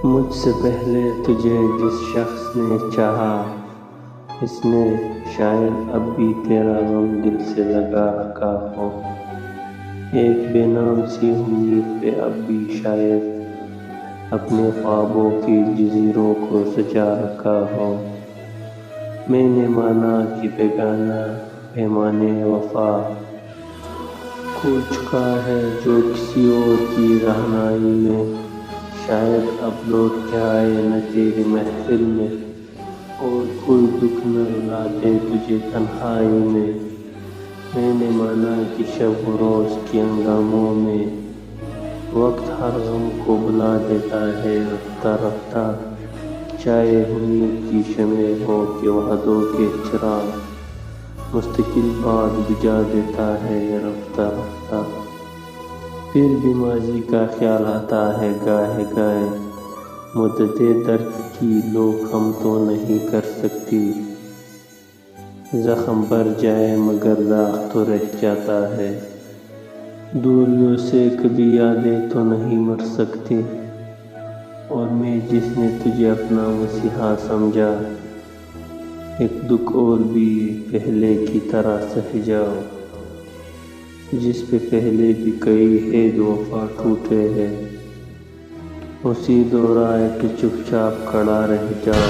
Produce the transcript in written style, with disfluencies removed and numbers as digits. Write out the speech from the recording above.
مجھ سے پہلے تجھے جس شخص نے چاہا، اس نے شاید اب بھی تیرا غم دل سے لگا رکھا ہو۔ ایک بے نام سی امید پہ اب بھی شاید اپنے خوابوں کی جزیروں کو سجا رکھا ہو۔ میں نے مانا کہ بیگانہ پیمانے وفا کھو چکا ہے جو کسی اور کی رہنائی میں، شاید اب لوٹ کے آئے نہ تیری محفل میں، اور کوئی دکھ نہ رلا دے تجھے تنہائی میں۔ میں نے مانا کہ شب و روز کے ہنگاموں میں وقت ہر غم کو بلا دیتا ہے رفتہ رفتہ، چاہے امید کی شمع ہو کہ وعدوں کے چراغ مستقل بات بجھا دیتا ہے رفتہ رفتہ۔ پھر بھی ماضی کا خیال آتا ہے گاہے گاہے، مدت درد کی لوگ ہم تو نہیں کر سکتی۔ زخم بھر جائے مگر داغ تو رہ جاتا ہے، دوریوں سے کبھی یادیں تو نہیں مر سکتی۔ اور میں جس نے تجھے اپنا مسیحا سمجھا، ایک دکھ اور بھی پہلے کی طرح سہ جاؤ، جس پہ پہلے بھی کئی عہد وفا ٹوٹے ہیں، اسی دورائے پہ چپ چاپ کھڑا رہ جاؤ۔